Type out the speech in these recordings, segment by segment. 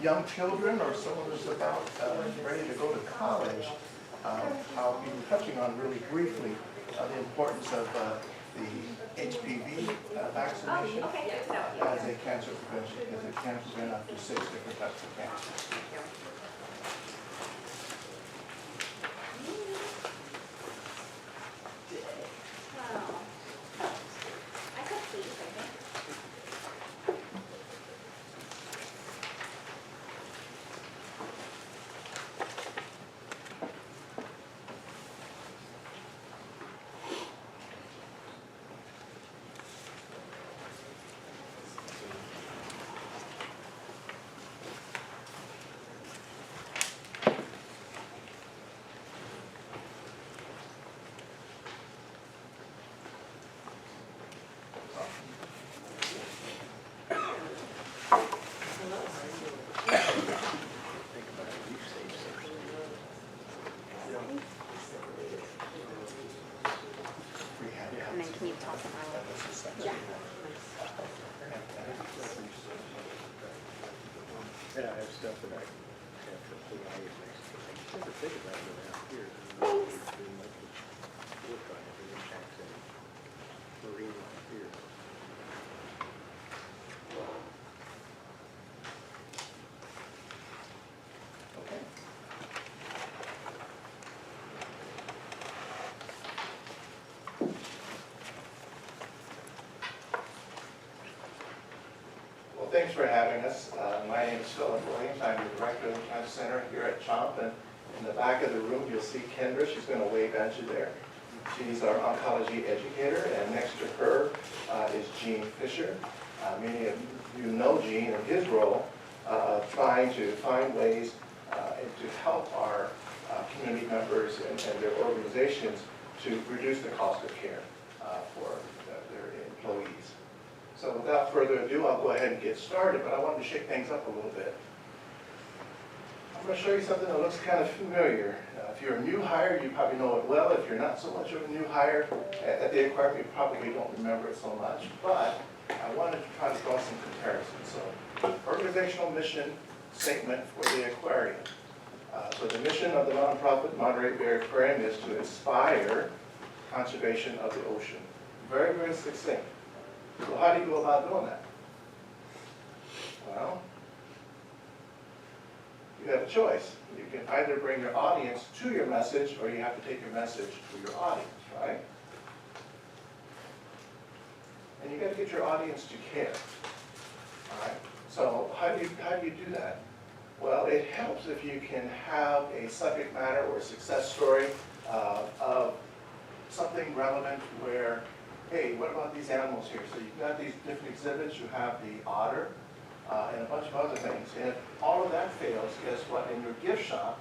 young children or someone who's about ready to go to college, I'll be touching on really briefly the importance of the HPV vaccination as a cancer prevention, because it can prevent up to 6 different types of cancer. And then can you talk about it? Yeah. Yeah, I have stuff that I have to put on your next. I never think about it around here. Thanks. Work on it, and impacts in marine life here. Okay. Well, thanks for having us. My name is Philip Williams. I'm the director of the Cancer Center here at CHOMP. And in the back of the room, you'll see Kendra. She's going to wave at you there. She's our oncology educator. And next to her is Gene Fisher. Many of you know Gene and his role trying to find ways to help our community members and their organizations to reduce the cost of care for their employees. So without further ado, I'll go ahead and get started, but I wanted to shake things up a little bit. I'm going to show you something that looks kind of familiar. If you're a new hire, you probably know it well. If you're not so much of a new hire at the aquarium, you probably don't remember it so much. But I wanted to try to draw some comparisons. So, organizational mission statement for the aquarium. So the mission of the nonprofit Monterey Bay Aquarium is to inspire conservation of the ocean. Very, very succinct. So how do you go about doing that? Well, you have a choice. You can either bring your audience to your message, or you have to take your message to your audience, right? And you got to get your audience to care. All right. So how do you do that? Well, it helps if you can have a subject matter or a success story of something relevant where, hey, what about these animals here? So you've got these different exhibits. You have the otter and a bunch of other things. And if all of that fails, guess what? In your gift shop,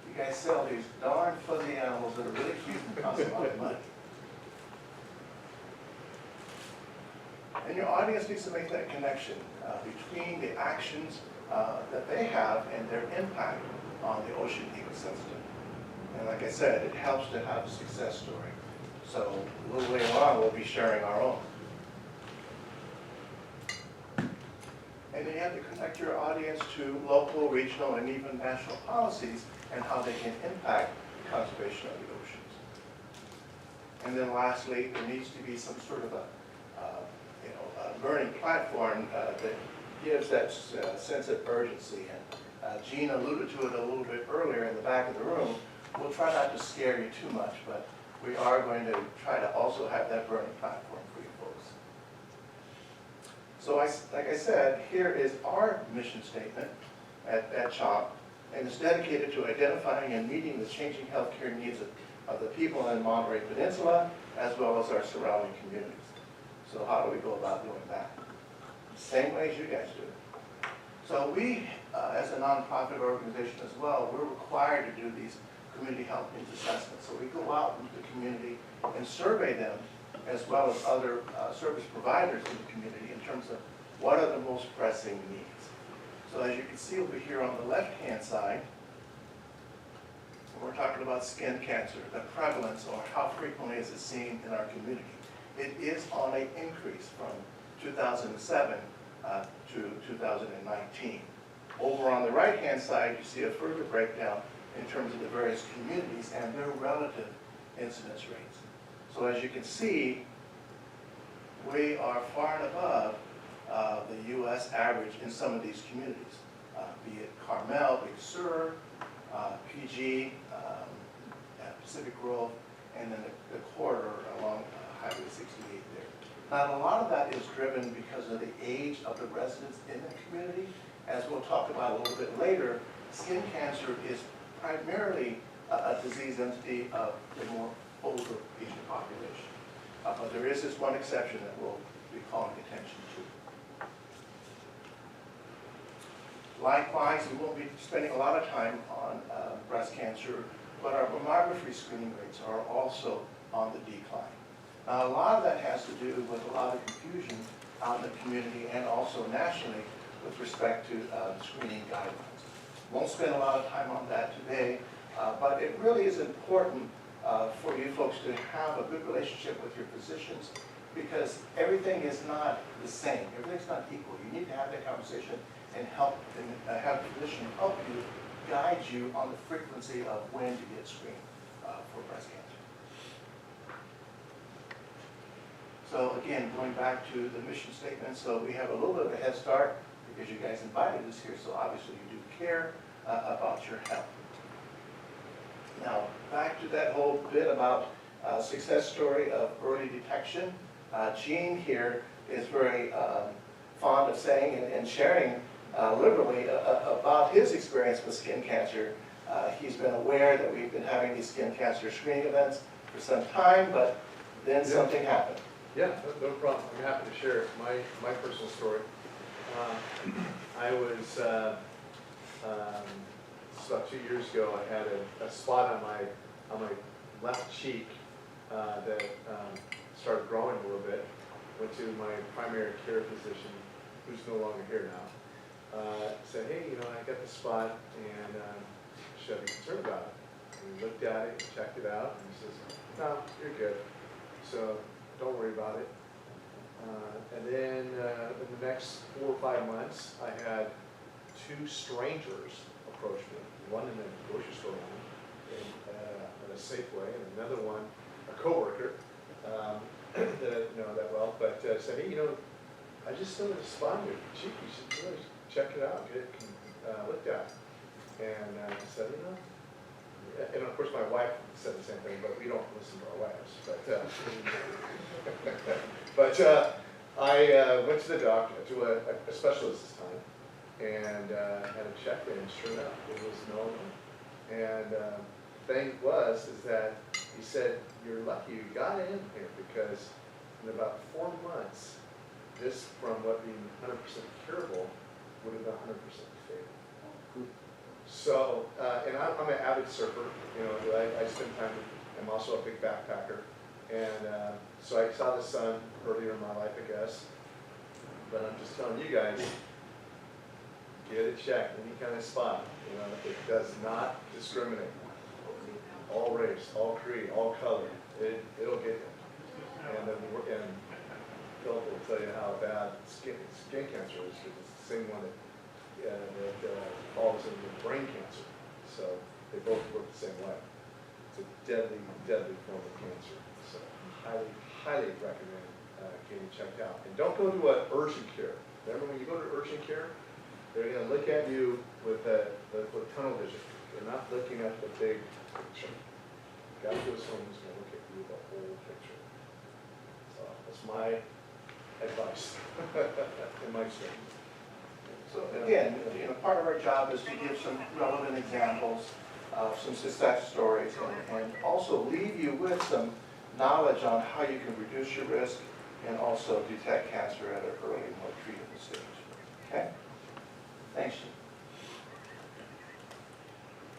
you guys sell these darn fuzzy animals that are really cute and cost a lot of money. And your audience needs to make that connection between the actions that they have and their impact on the ocean ecosystem. And like I said, it helps to have a success story. So a little later on, we'll be sharing our own. And then you have to connect your audience to local, regional, and even national policies and how they can impact the conservation of the oceans. And then lastly, there needs to be some sort of a learning platform that gives that sense of urgency. And Gene alluded to it a little bit earlier in the back of the room. We'll try not to scare you too much, but we are going to try to also have that burning platform for you folks. So like I said, here is our mission statement at CHOMP, and it's dedicated to identifying and meeting the changing healthcare needs of the people in Monterey Peninsula, as well as our surrounding communities. So how do we go about doing that? Same way as you guys do. So we, as a nonprofit organization as well, we're required to do these community health needs assessments. So we go out into the community and survey them, as well as other service providers in the community, in terms of what are the most pressing needs. So as you can see over here on the left-hand side, we're talking about skin cancer, the prevalence, or how frequently is it seen in our community. It is on an increase from 2007 to 2019. Over on the right-hand side, you see a further breakdown in terms of the various communities and their relative incidence rates. So as you can see, we are far and above the U.S. average in some of these communities, be it Carmel, Big Sur, PG, Pacific Grove, and then the corridor along Highway 68 there. Now, a lot of that is driven because of the age of the residents in the community. As we'll talk about a little bit later, skin cancer is primarily a disease entity of the more older Asian population. But there is this one exception that we'll be calling attention to. Likewise, we won't be spending a lot of time on breast cancer, but our mammography screening rates are also on the decline. Now, a lot of that has to do with a lot of confusion out in the community and also nationally with respect to screening guidelines. Won't spend a lot of time on that today, but it really is important for you folks to have a good relationship with your physicians, because everything is not the same. Everything's not equal. You need to have that conversation and have the physician help you, guide you on the frequency of when to get screened for breast cancer. So again, going back to the mission statement, so we have a little bit of a head start because you guys invited us here, so obviously you do care about your health. Now, back to that whole bit about success story of early detection. Gene here is very fond of saying and sharing liberally about his experience with skin cancer. He's been aware that we've been having these skin cancer screening events for some time, but then something happened. Yeah, no problem. I'm happy to share my personal story. I was, about 2 years ago, I had a spot on my left cheek that started growing a little bit. Went to my primary care physician, who's no longer here now. Said, hey, I got this spot, and should I be concerned about it? And we looked at it, checked it out, and he says, no, you're good. So don't worry about it. And then in the next 4 or 5 months, I had 2 strangers approach me. One in the grocery store at a Safeway, and another one, a coworker that I didn't know that well, but said, hey, I just noticed a spot on your cheek. You should really check it out, get it looked at. And I said, and of course my wife said the same thing, but we don't listen to our wives. But I went to the doctor, to a specialist this time, and had it checked, and sure enough, it was normal. And thing is that he said, you're lucky you got in here, because in about 4 months, this from what being 100% curable would have been 100% fatal. So, and I'm an avid surfer, I spend time I'm also a big backpacker. And so I saw the sun earlier in my life, I guess. But I'm just telling you guys, get it checked, any kind of spot. It does not discriminate. All race, all creed, all color, it'll get you. And Philip will tell you how bad skin cancer is, because it's the same one that falls into brain cancer. So they both work the same way. It's a deadly, deadly form of cancer. So highly recommend getting checked out. And don't go to an urgent care. Remember, when you go to urgent care, they're going to look at you with tunnel vision. They're not looking at the big picture. The guy who goes home is going to look at you the whole picture. So that's my advice in my experience. So again, part of our job is to give some relevant examples of some success stories, and also leave you with some knowledge on how you can reduce your risk and also detect cancer at an early and more treatable stage. Okay? Thanks, Jim.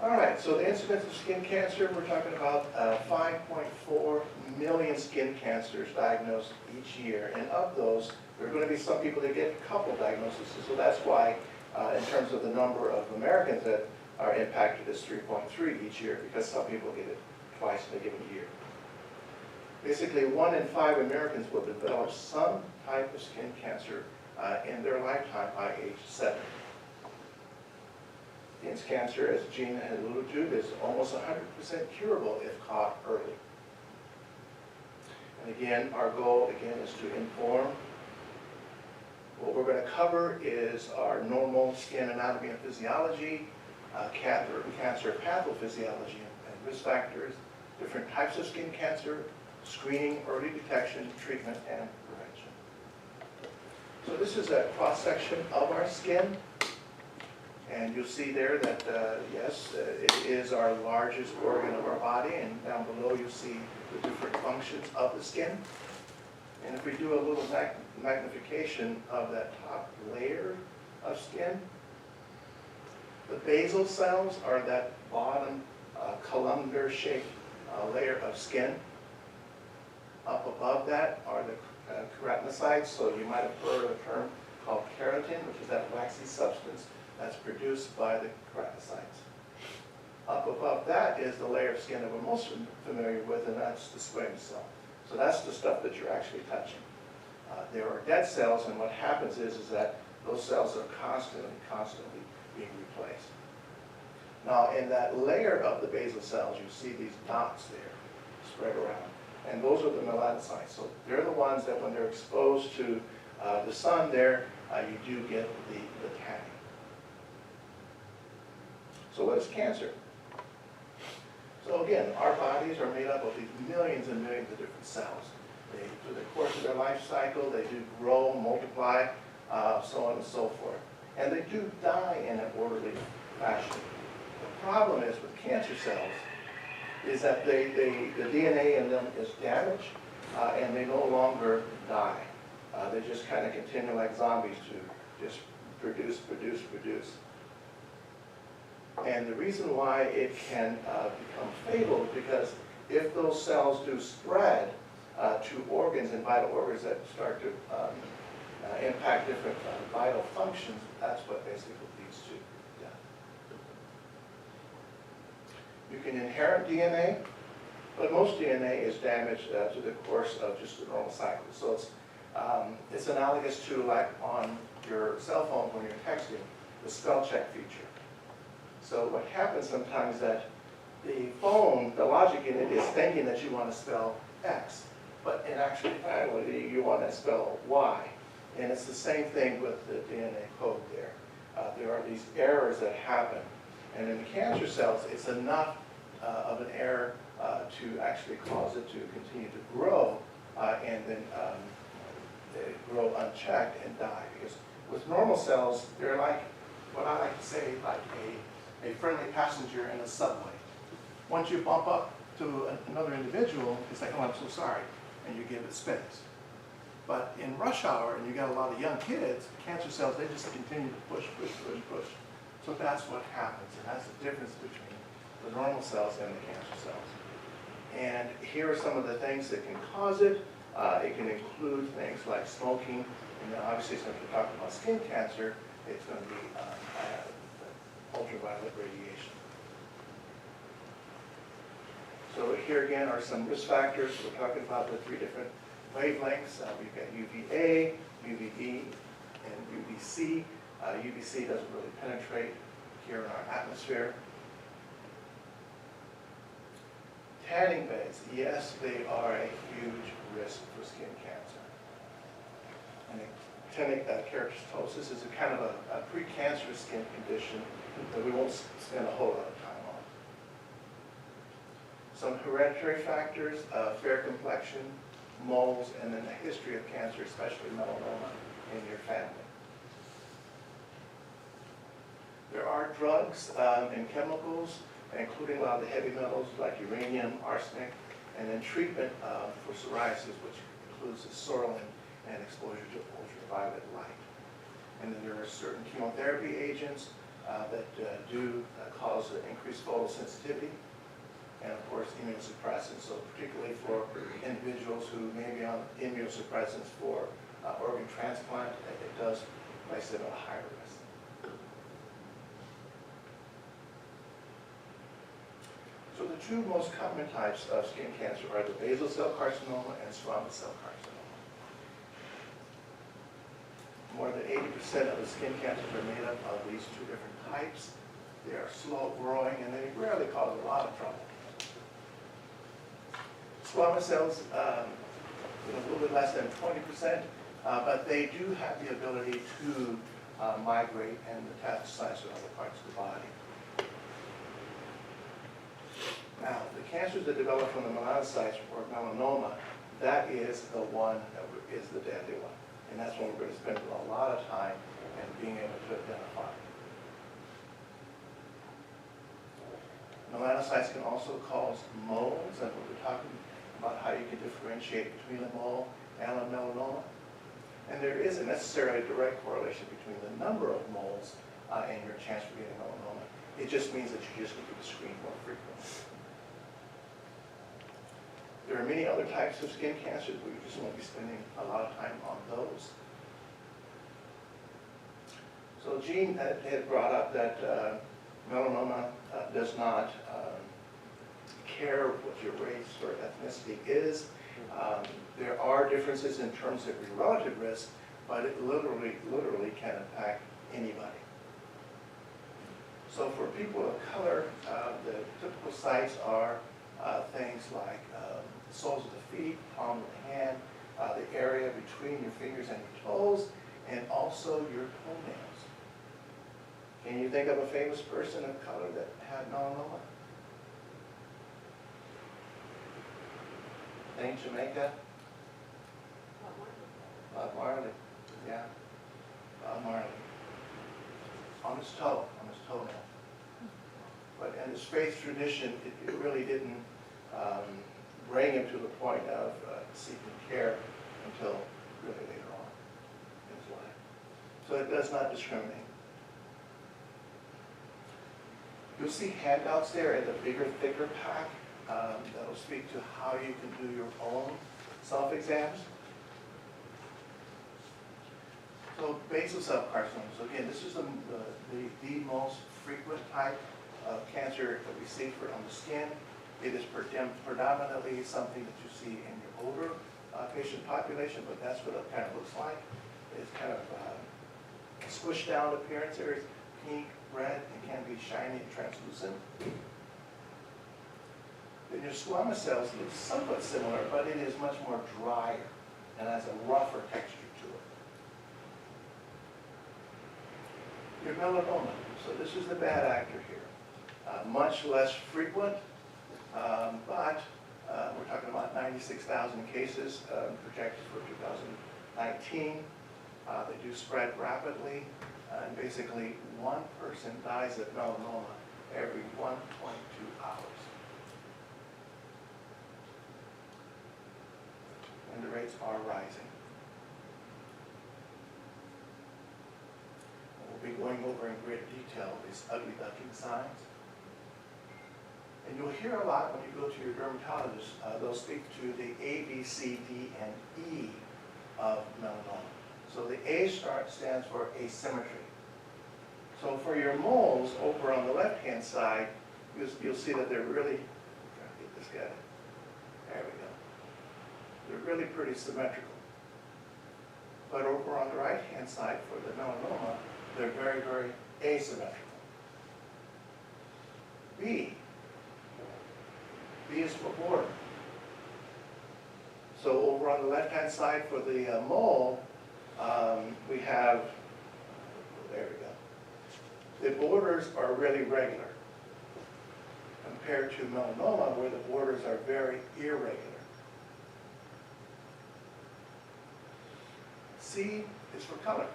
All right, so the incidence of skin cancer, we're talking about 5.4 million skin cancers diagnosed each year. And of those, there are going to be some people that get a couple diagnoses. So that's why, in terms of the number of Americans that are impacted, is 3.3 each year, because some people get it twice in a given year. Basically, 1 in 5 Americans will develop some type of skin cancer in their lifetime by age 7. Skin cancer, as Gina had alluded to, is almost 100% curable if caught early. And again, our goal again is to inform. What we're going to cover is our normal skin anatomy and physiology, cancer pathophysiology and risk factors, different types of skin cancer, screening, early detection, treatment, and prevention. So this is a cross-section of our skin. And you'll see there that, yes, it is our largest organ of our body, and down below you'll see the different functions of the skin. And if we do a little magnification of that top layer of skin, the basal cells are that bottom columnar-shaped layer of skin. Up above that are the keratinocytes, so you might have heard a term called keratin, which is that waxy substance that's produced by the keratinocytes. Up above that is the layer of skin that we're most familiar with, and that's the squamous cell. So that's the stuff that you're actually touching. There are dead cells, and what happens is that those cells are constantly being replaced. Now, in that layer of the basal cells, you see these dots there spread around, and those are the melanocytes. So they're the ones that when they're exposed to the sun there, you do get the tanning. So what is cancer? So again, our bodies are made up of these millions and millions of different cells. Through the course of their life cycle, they do grow, multiply, so on and so forth. And they do die in an orderly fashion. The problem is with cancer cells is that the DNA in them is damaged and they no longer die. They just kind of continue like zombies to just produce. And the reason why it can become fatal is because if those cells do spread to organs and vital organs that start to impact different vital functions, that's what basically leads to death. You can inherit DNA, but most DNA is damaged through the course of just the normal cycle. So it's analogous to like on your cell phone when you're texting, the spell check feature. So what happens sometimes is that the phone, the logic in it is thinking that you want to spell X, but in actuality you want to spell Y. And it's the same thing with the DNA code there. There are these errors that happen. And in the cancer cells, it's enough of an error to actually cause it to continue to grow and then they grow unchecked and die. Because with normal cells, they're like, what I like to say, like a friendly passenger in a subway. Once you bump up to another individual, it's like, oh, I'm so sorry, and you give it space. But in rush hour, and you got a lot of young kids, cancer cells, they just continue to push. So that's what happens, and that's the difference between the normal cells and the cancer cells. And here are some of the things that can cause it. It can include things like smoking, and then obviously since we're talking about skin cancer, it's going to be ultraviolet radiation. So here again are some risk factors. We're talking about the three different wavelengths. We've got UVA, UVB, and UVC. UVC doesn't really penetrate here in our atmosphere. Tanning beds, yes, they are a huge risk for skin cancer. And actinic keratosis is a kind of a precancerous skin condition that we won't spend a whole lot of time on. Some hereditary factors, fair complexion, moles, and then a history of cancer, especially melanoma in your family. There are drugs and chemicals, including a lot of the heavy metals like uranium, arsenic, and then treatment for psoriasis, which includes the sorrelin and exposure to ultraviolet light. And then there are certain chemotherapy agents that do cause increased photosensitivity, and of course immunosuppressants. So particularly for individuals who may be on immunosuppressants for organ transplant, it does place them at a higher risk. So the two most common types of skin cancer are the basal cell carcinoma and squamous cell carcinoma. More than 80% of the skin cancers are made up of these two different types. They are slow growing and they rarely cause a lot of trouble. Squamous cells, a little bit less than 20%, but they do have the ability to migrate and metastasize to other parts of the body. Now, the cancers that develop from the melanocytes or melanoma, that is the one that is the deadly one. And that's one we're going to spend a lot of time in being able to identify. Melanocytes can also cause moles, and we'll be talking about how you can differentiate between a mole and a melanoma. And there isn't necessarily a direct correlation between the number of moles and your chance for getting melanoma. It just means that you just need to be screened more frequently. There are many other types of skin cancers, but we just won't be spending a lot of time on those. So Jean had brought up that melanoma does not care what your race or ethnicity is. There are differences in terms of your relative risk, but it literally can impact anybody. So for people of color, the typical sites are things like the soles of the feet, palm of the hand, the area between your fingers and your toes, and also your toenails. Can you think of a famous person of color that had melanoma? Think Jamaica? Bob Marley. Yeah. Bob Marley. On his toenail. But in his faith tradition, it really didn't bring him to the point of seeking care until really later on in his life. So it does not discriminate. You'll see handouts there in the bigger, thicker pack that will speak to how you can do your own self-exams. So basal cell carcinomas, again, this is the most frequent type of cancer that we see on the skin. It is predominantly something that you see in your older patient population, but that's what it kind of looks like. It's kind of squished down appearance. There's pink, red, and can be shiny and translucent. Then your squamous cells look somewhat similar, but it is much more drier and has a rougher texture to it. Your melanoma, so this is the bad actor here. Much less frequent, but we're talking about 96,000 cases projected for 2019. They do spread rapidly, and basically one person dies of melanoma every 1.2 hours. And the rates are rising. We'll be going over in great detail these ugly duckling signs. And you'll hear a lot when you go to your dermatologist. They'll speak to the A, B, C, D, and E of melanoma. So the A stands for asymmetry. So for your moles over on the left-hand side, you'll see that they're really, I'm trying to get this guy, there we go. They're really pretty symmetrical. But over on the right-hand side for the melanoma, they're very, very asymmetrical. B is for border. So over on the left-hand side for the mole, we have, there we go. The borders are really regular compared to melanoma where the borders are very irregular. C is for color.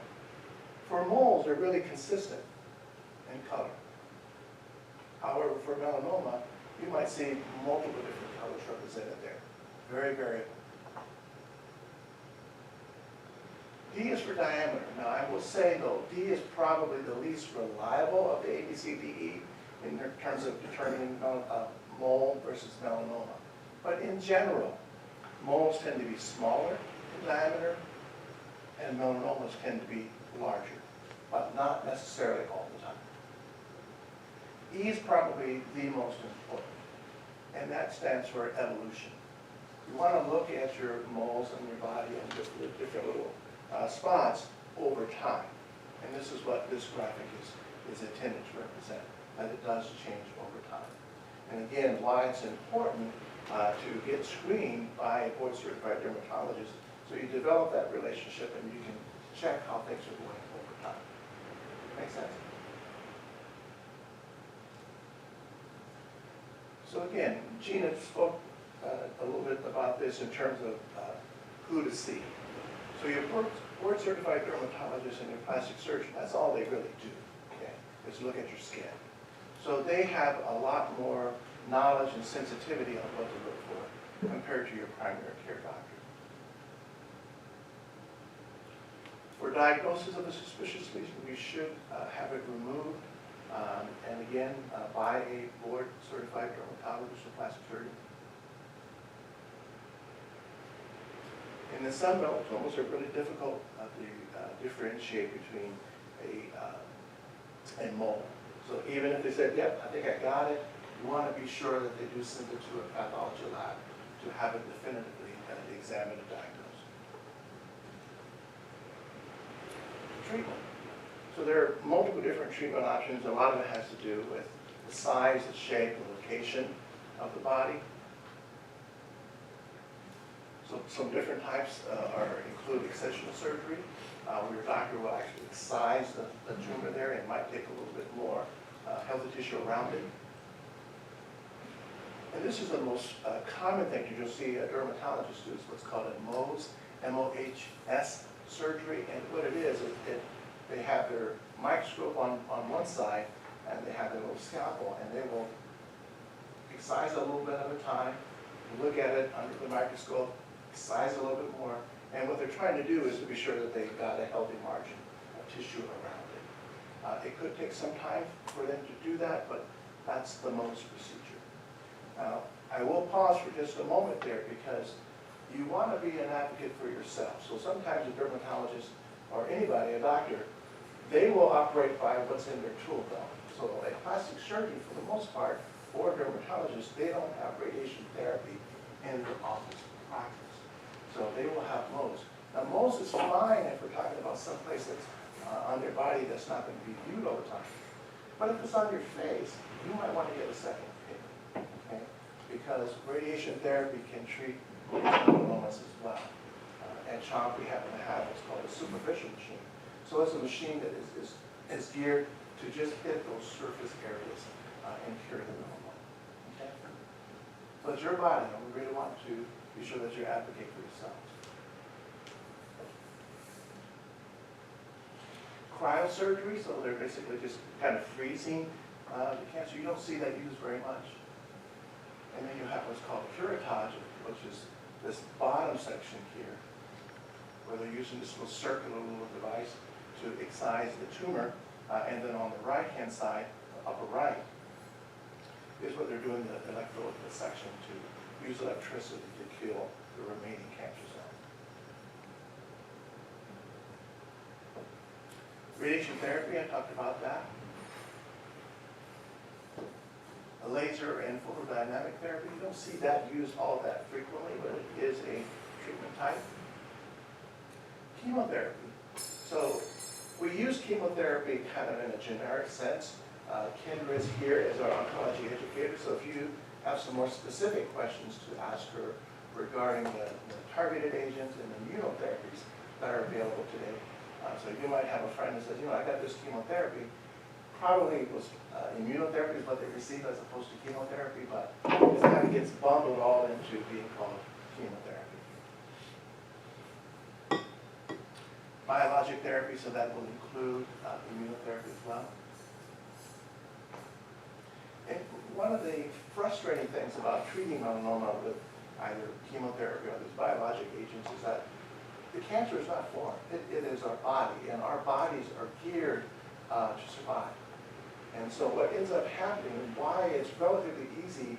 For moles, they're really consistent in color. However, for melanoma, you might see multiple different colors represented there. Very variable. D is for diameter. Now, I will say, though, D is probably the least reliable of the A, B, C, D, E in terms of determining mole versus melanoma. But in general, moles tend to be smaller in diameter, and melanomas tend to be larger, but not necessarily all the time. E is probably the most important, and that stands for evolution. You want to look at your moles on your body and the different little spots over time. And this is what this graphic is intended to represent. that it does change over time. And again, why it's important to get screened by a board-certified dermatologist, so you develop that relationship and you can check how things are going over time. Make sense? So again, Gina spoke a little bit about this in terms of who to see. So your board-certified dermatologist and your plastic surgeon, that's all they really do, okay, is look at your skin. So they have a lot more knowledge and sensitivity on what to look for compared to your primary care doctor. For diagnosis of a suspicious lesion, we should have it removed, and again, by a board-certified dermatologist or plastic surgeon. In the Sun Belt, zones are really difficult to differentiate between a mole. So even if they said, yep, I think I got it, you want to be sure that they do send it to a pathology lab to have it definitively examined and diagnosed. Treatment. So there are multiple different treatment options. A lot of it has to do with the size, the shape, the location of the body. So some different types include excisional surgery, where your doctor will actually excise the tumor there. It might take a little bit more healthy tissue around it. And this is the most common thing you'll see a dermatologist do is what's called a Mohs, M-O-H-S surgery. And what it is, they have their microscope on one side, and they have their little scalpel, and they will excise a little bit at a time, look at it under the microscope, excise a little bit more, and what they're trying to do is to be sure that they've got a healthy margin of tissue around it. It could take some time for them to do that, but that's the Mohs procedure. Now, I will pause for just a moment there because you want to be an advocate for yourself. So sometimes a dermatologist or anybody, a doctor, they will operate by what's in their tool belt. So a plastic surgeon, for the most part, or a dermatologist, they don't have radiation therapy in their office practice. So they will have Mohs. Now Mohs is fine if we're talking about someplace that's on their body that's not going to be viewed all the time. But if it's on your face, you might want to get a second opinion, okay? Because radiation therapy can treat melanomas as well. At CHOMP, we happen to have what's called a superficial machine. So it's a machine that is geared to just hit those surface areas and cure the melanoma. Okay? So it's your body, and we really want to be sure that you advocate for yourself. Cryosurgery, so they're basically just kind of freezing the cancer. You don't see that used very much. And then you have what's called curettage, which is this bottom section here, where they're using this little circular little device to excise the tumor. And then on the right-hand side, the upper right, is what they're doing the electrode dissection to use electricity to kill the remaining cancer cells. Radiation therapy, I talked about that. A laser and photodynamic therapy, you don't see that used all that frequently, but it is a treatment type. Chemotherapy. So we use chemotherapy kind of in a generic sense. Kendra is here as our oncology educator, so if you have some more specific questions to ask her regarding the targeted agents and immunotherapies that are available today. So you might have a friend that says, you know, I got this chemotherapy. Probably it was immunotherapy is what they receive as opposed to chemotherapy, but it kind of gets bundled all into being called chemotherapy. Biologic therapy, so that will include immunotherapy as well. And one of the frustrating things about treating melanoma with either chemotherapy or these biologic agents is that the cancer is not foreign. It is our body, and our bodies are geared to survive. And so what ends up happening, and why it's relatively easy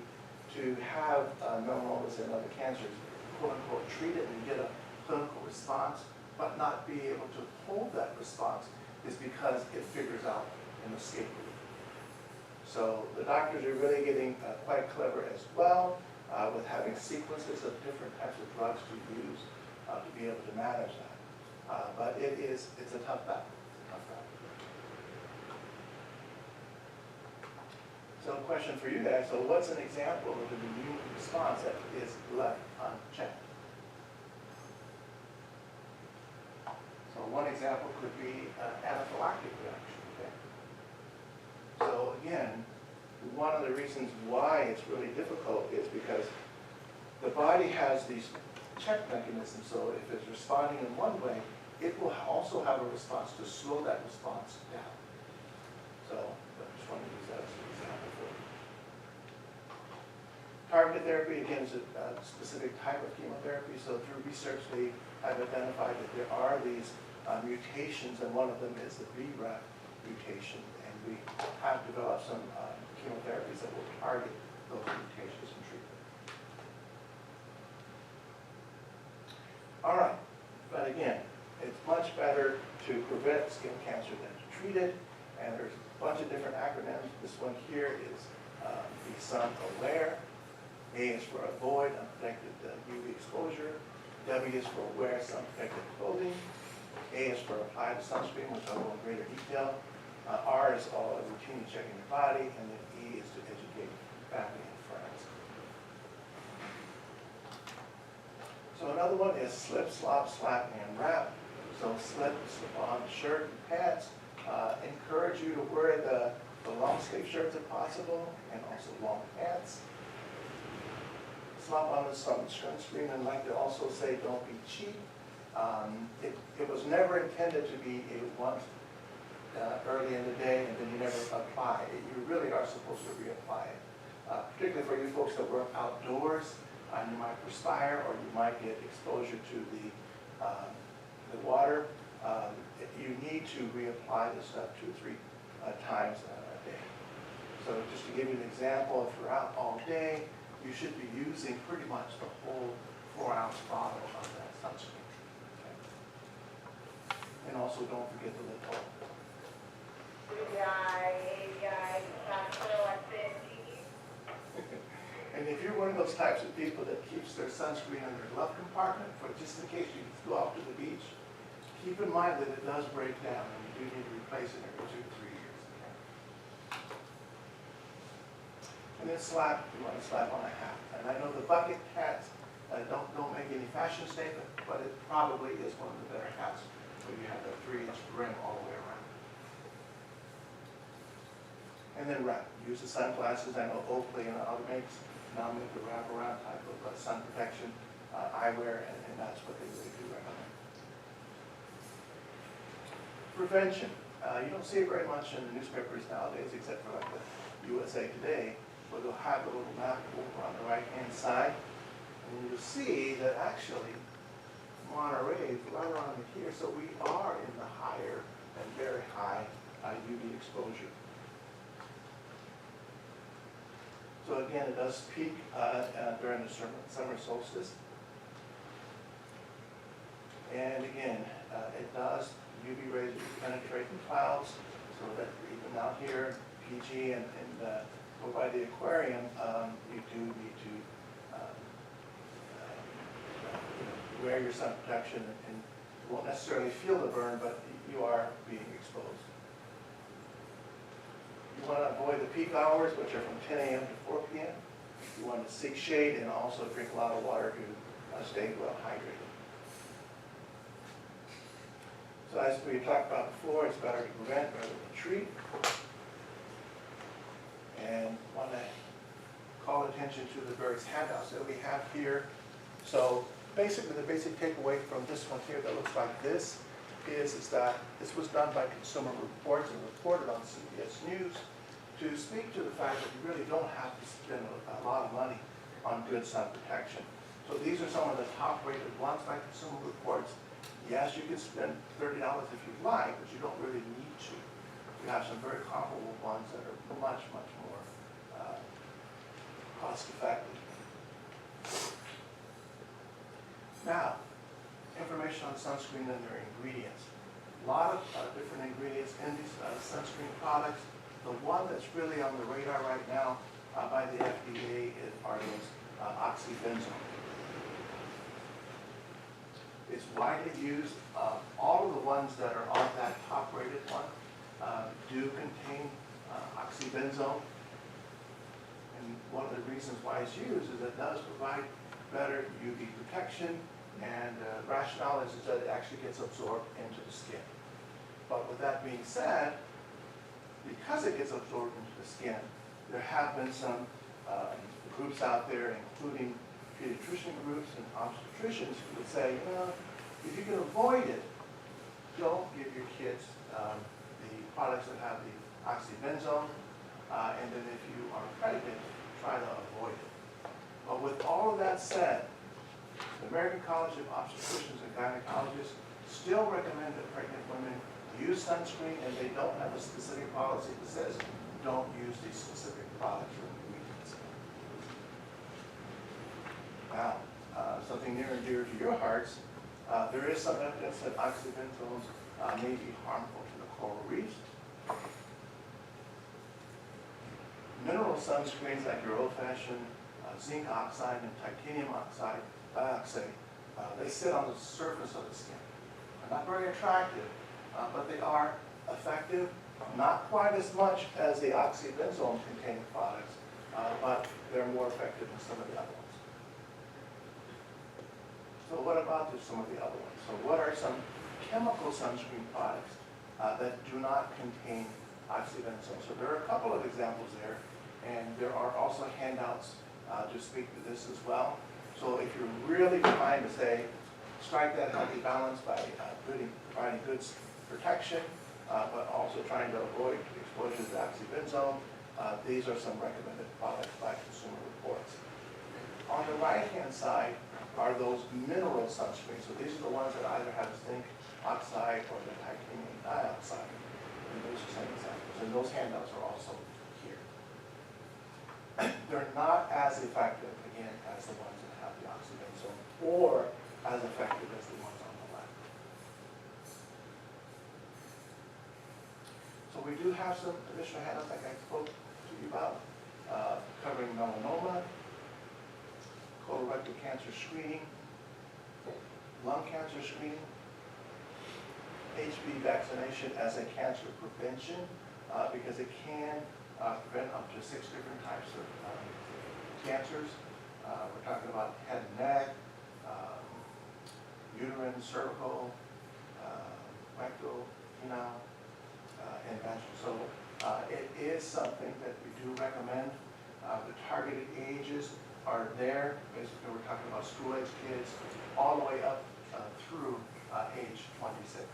to have melanomas and other cancers, quote unquote, treat it and get a clinical response, but not be able to hold that response, is because it figures out an escape route. So the doctors are really getting quite clever as well with having sequences of different types of drugs to use to be able to manage that. But it's a tough battle. So a question for you guys, so what's an example of an immune response that is left unchecked? So one example could be anaphylactic reaction, okay? So again, one of the reasons why it's really difficult is because the body has these check mechanisms, so if it's responding in one way, it will also have a response to slow that response down. So I just want to use that as an example for you. Targeted therapy, again, is a specific type of chemotherapy, so through research they have identified that there are these mutations, and one of them is the BRAF mutation, and we have developed some chemotherapies that will target those mutations in treatment. All right, but again, it's much better to prevent skin cancer than to treat it, and there's a bunch of different acronyms. This one here is Be Sun Aware. A is for avoid unprotected UV exposure. W is for wear sun protected clothing. A is for apply the sunscreen, which I'll go in greater detail. R is all routinely checking your body, and then E is to educate family and friends. So another one is slip, slop, slap, and wrap. So slip on shirt and pants. Encourage you to wear the long sleeve shirts if possible, and also long pants. Slap on the sunscreen, and like to also say, don't be cheap. It was never intended to be a once early in the day and then you never apply it. You really are supposed to reapply it. Particularly for you folks that work outdoors, you might perspire or you might get exposure to the water. You need to reapply this stuff 2 or 3 times a day. So just to give you an example, if you're out all day, you should be using pretty much the whole 4-ounce bottle of that sunscreen. And also don't forget the lip balm. And if you're one of those types of people that keeps their sunscreen in their glove compartment for just in case you go out to the beach, keep in mind that it does break down and you do need to replace it every 2 to 3 years. And then slap, you want to slap on a hat. And I know the bucket hats don't make any fashion statement, but it probably is one of the better hats where you have that 3-inch brim all the way around. And then wrap. Use the sunglasses. I know Oakley and other makes now make the wraparound type of sun protection eyewear, and that's what they really do recommend. Prevention. You don't see it very much in the newspapers nowadays, except for like the USA Today, where they'll have a little map over on the right-hand side, and you'll see that actually Monterey is right around here, so we are in the higher and very high UV exposure. So again, it does peak during the summer solstice. And again, it does, UV rays penetrate the clouds, so that even out here, PG and go by the aquarium, you do need to wear your sun protection, and you won't necessarily feel the burn, but you are being exposed. You want to avoid the peak hours, which are from 10 a.m. to 4 p.m. You want to seek shade and also drink a lot of water to stay well hydrated. So as we talked about before, it's better to prevent rather than treat. And want to call attention to the various handouts that we have here. So basically, the basic takeaway from this one here that looks like this is that this was done by Consumer Reports and reported on CBS News to speak to the fact that you really don't have to spend a lot of money on good sun protection. So these are some of the top rated ones by Consumer Reports. Yes, you can spend $30 if you like, but you don't really need to. You have some very comparable ones that are much, much more cost effective. Now, information on sunscreen and their ingredients. A lot of different ingredients in these sunscreen products. The one that's really on the radar right now by the FDA are those oxybenzone. It's widely used. All of the ones that are on that top rated one do contain oxybenzone. And one of the reasons why it's used is it does provide better UV protection, and rationale is that it actually gets absorbed into the skin. But with that being said, because it gets absorbed into the skin, there have been some groups out there, including pediatrician groups and obstetricians, who would say, you know, if you can avoid it, don't give your kids the products that have the oxybenzone, and then if you are pregnant, try to avoid it. But with all of that said, the American College of Obstetricians and Gynecologists still recommend that pregnant women use sunscreen, and they don't have a specific policy that says don't use these specific products for weekends. Now, something near and dear to your hearts, there is some evidence that oxybenzones may be harmful to the coral reefs. Mineral sunscreens like your old-fashioned zinc oxide and titanium dioxide, they sit on the surface of the skin. They're not very attractive, but they are effective, not quite as much as the oxybenzone-containing products, but they're more effective than some of the other ones. So what about some of the other ones? So what are some chemical sunscreen products that do not contain oxybenzone? So there are a couple of examples there, and there are also handouts to speak to this as well. So if you're really trying to say, strike that healthy balance by providing good protection, but also trying to avoid exposure to oxybenzone, these are some recommended products by Consumer Reports. On the right-hand side are those mineral sunscreens. So these are the ones that either have zinc oxide or the titanium dioxide. And those are some examples. And those handouts are also here. They're not as effective, again, as the ones that have the oxybenzone, or as effective as the ones on the left. So we do have some additional handouts like I spoke to you about, covering melanoma, colorectal cancer screening, lung cancer screening, HPV vaccination as a cancer prevention, because it can prevent up to 6 different types of cancers. We're talking about head and neck, uterine, cervical, rectal, penile, and vaginal. So it is something that we do recommend. The targeted ages are there. Basically, we're talking about school-age kids all the way up through age 26.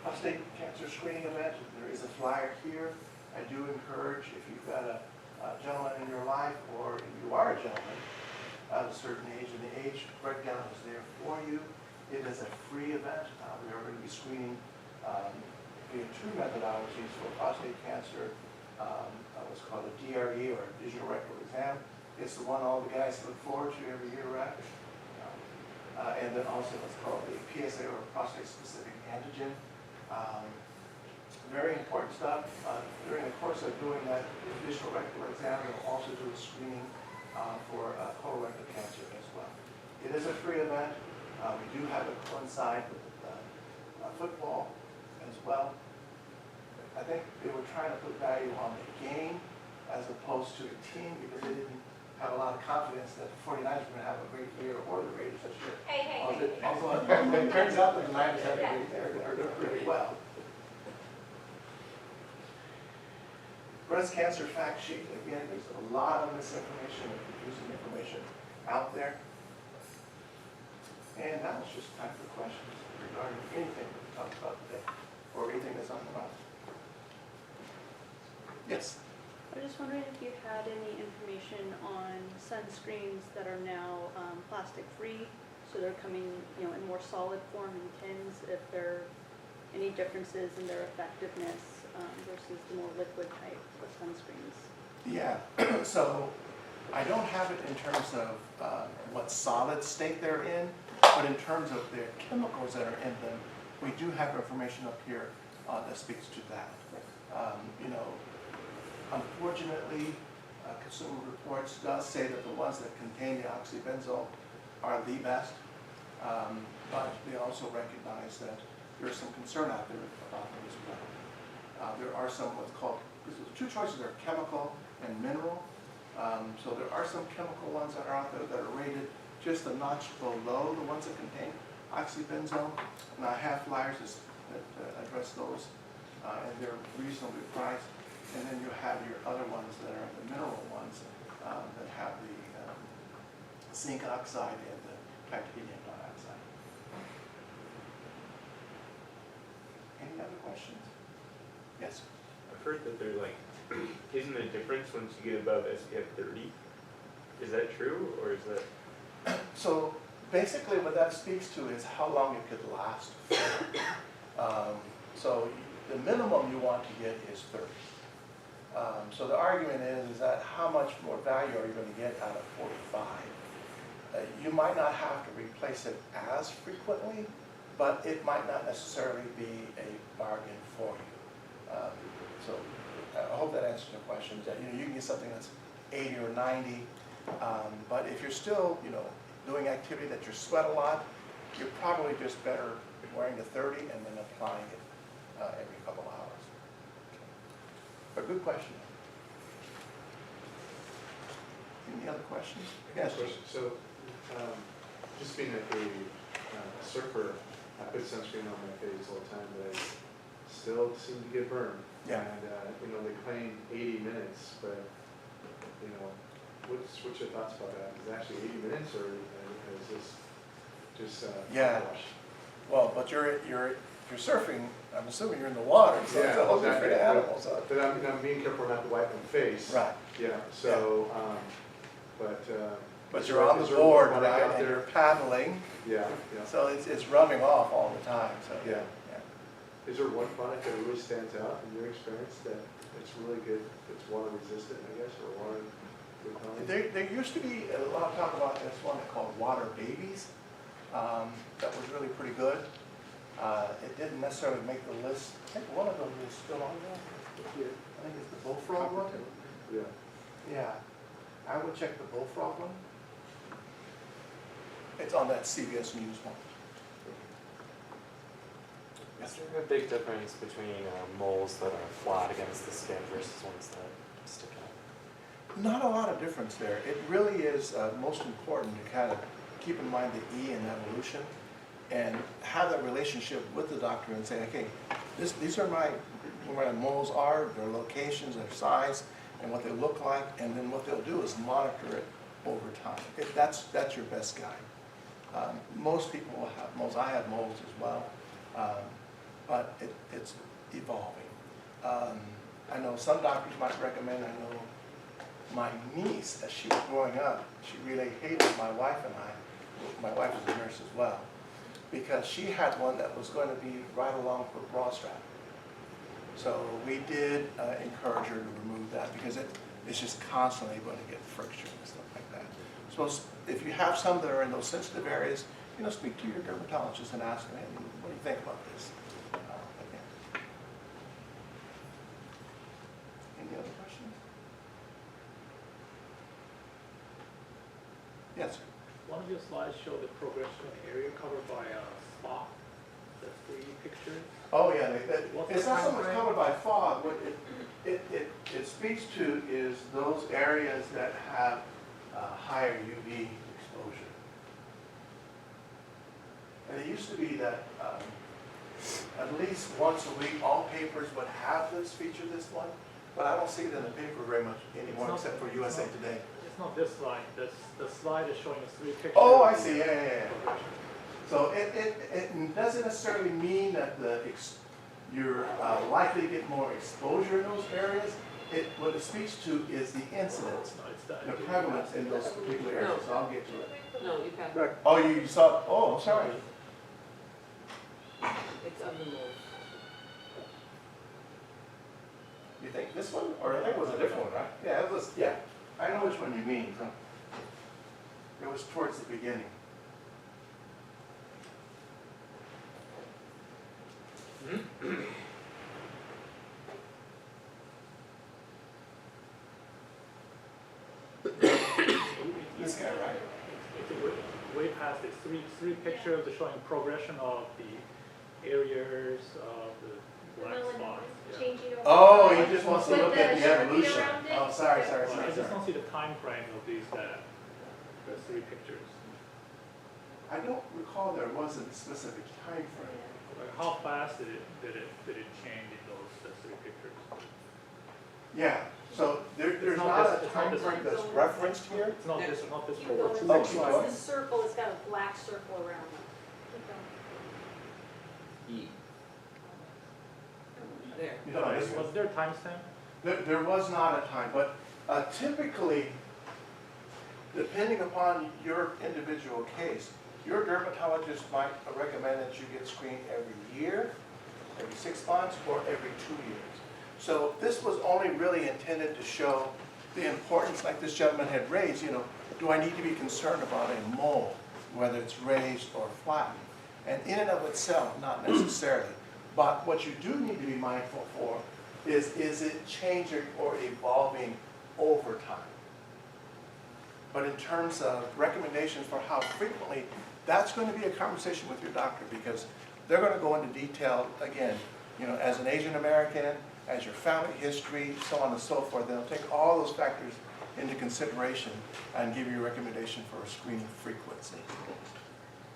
Prostate cancer screening event, there is a flyer here. I do encourage, if you've got a gentleman in your life, or if you are a gentleman at a certain age, and the age breakdown is there for you. It is a free event. We are going to be screening via 2 methodologies for prostate cancer. What's called a DRE, or digital rectal exam. It's the one all the guys look forward to every year, right? And then also what's called the PSA, or prostate-specific antigen. Very important stuff. During the course of doing that digital rectal exam, we'll also do a screening for colorectal cancer as well. It is a free event. We do have it coincide with football as well. I think they were trying to put value on the game as opposed to the team, because they didn't have a lot of confidence that the 49ers were going to have a great year, or the Raiders this year. It turns out that the Niners had a great year. They're doing really well. Breast cancer fact sheet. Again, there's a lot of misinformation and confusing information out there. And now it's just time for questions regarding anything that we talked about today, or anything that's on the mind. Yes? I was just wondering if you had any information on sunscreens that are now plastic-free, so they're coming, in more solid form in tins, if there are any differences in their effectiveness versus the more liquid type of sunscreens. Yeah, so I don't have it in terms of what solid state they're in, but in terms of their chemicals that are in them, we do have information up here that speaks to that. Unfortunately, Consumer Reports does say that the ones that contain the oxybenzone are the best, but they also recognize that there's some concern out there about them as well. There are are some what's called, the two choices are chemical and mineral. So there are some chemical ones that are out there that are rated just a notch below the ones that contain oxybenzone. And I have flyers that address those, and they're reasonably priced. And then you have your other ones that are the mineral ones that have the zinc oxide and the titanium dioxide. Any other questions? Yes? I've heard that there's like, isn't there a difference once you get above SPF 30? Is that true, or is that? So basically what that speaks to is how long it could last. So the minimum you want to get is 30. So the argument is that how much more value are you going to get out of 45? You might not have to replace it as frequently, but it might not necessarily be a bargain for you. So I hope that answers your questions. That you can get something that's 80 or 90, but if you're still doing activity that you sweat a lot, you're probably just better wearing the 30 and then applying it every couple hours. But good question. Any other questions? Yes. Question. So, just being a surfer, I put sunscreen on my face all the time, but I still seem to get burned. Yeah. And, they claim 80 minutes, but, what's your thoughts about that? Is it actually 80 minutes, or is this just, Yeah. wash? Well, but you're surfing. I'm assuming you're in the water, so it's a whole different animal. So. But I'm being careful not to wipe my face. Right. Yeah, so, But is you're there- on the is there board, one right, out and there? you're paddling, Yeah, yeah. so it's rubbing off all the time. So Yeah. Is there one product that really stands out in your experience that it's really good, it's water resistant, I guess, or water repellent? There used to be a lot of talk about this one called Water Babies. That was really pretty good. It didn't necessarily make the list. I think one of them is still on there. I think it's the Bullfrog one. Yeah. Yeah, I would check the Bullfrog one. It's on that CBS News one. Is there a big difference between moles that are flat against the skin versus ones that stick out? Not a lot of difference there. It really is most important to kind of keep in mind the E in evolution and have that relationship with the doctor and say, okay, these are where my moles are, their locations, their size, and what they look like, and then what they'll do is monitor it over time. That's your best guide. Most people will have moles. I have moles as well, but it's evolving. I know some doctors might recommend, I know my niece, as she was growing up, she really hated my wife and I. My wife is a nurse as well, because she had one that was going to be right along her bra strap. So we did encourage her to remove that because it's just constantly going to get friction and stuff like that. So if you have some that are in those sensitive areas, speak to your dermatologist and ask them, hey, what do you think about this? Yeah. Any other questions? Yes. One of your slides showed the progression of the area covered by spot, the 3D pictures. Oh, yeah, What's it's the not so much timeframe? covered by fog. What it speaks to is those areas that have higher UV exposure. And it used to be that at least once a week, all papers would have this feature, this one, but I don't see it in the paper very much anymore, It's not- except for USA Today. It's not this slide, the slide is showing us 3 pictures. Oh, I see, yeah. So it doesn't necessarily mean that you're likely to get more exposure in those areas. What it speaks to is the incidence, No, it's that. the prevalence in those particular areas. So I'll get to it. No, you can't. Oh, you saw, oh, I'm sorry. It's on the move. You think this one, or I think it was a different one, right? Yeah, it was, yeah. I know which one you mean. Huh? It was towards the beginning. This guy, right? It's way past it. Three pictures showing progression of the areas of the black spots. Yeah. Changing over Oh, he just wants to With look the at the Sharpie evolution. around it? Oh, sorry. Well, I just don't see the time frame of these, the three pictures. I don't recall there was a specific time frame. Like, how fast did it change in those three pictures? Yeah, so there's It's not not a this- it's not time this frame one. that's referenced here. It's not this, not this Keep one. going. Oh, keep going. It's the circle, it's got a black circle around it. Keep going. There. No, this Was there a timestamp? There was not a time, but typically, depending upon your individual case, your dermatologist might recommend that you get screened every year, every 6 months, or every 2 years. So this was only really intended to show the importance, like this gentleman had raised, you know, do I need to be concerned about a mole, whether it's raised or flattened? And in and of itself, not necessarily. But what you do need to be mindful for is it changing or evolving over time? But in terms of recommendations for how frequently, that's going to be a conversation with your doctor, because they're going to go into detail, again, you know, as an Asian American, as your family history, so on and so forth. They'll take all those factors into consideration and give you a recommendation for a screening frequency.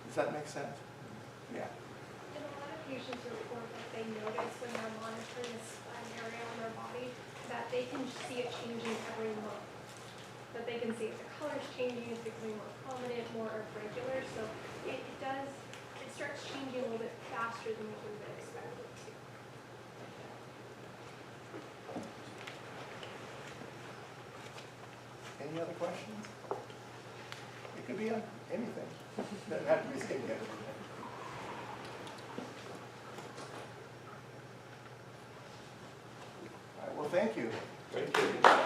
Does that make sense? Yeah. And a lot of patients report that they notice when they're monitoring an area on their body that they can see it changing every month. That they can see if the color's changing, it's becoming more prominent, more irregular. So it starts changing a little bit faster than what we would expect it to. Any other questions? It could be on anything. Doesn't have to be skincare. All right, well, thank you. Thank you.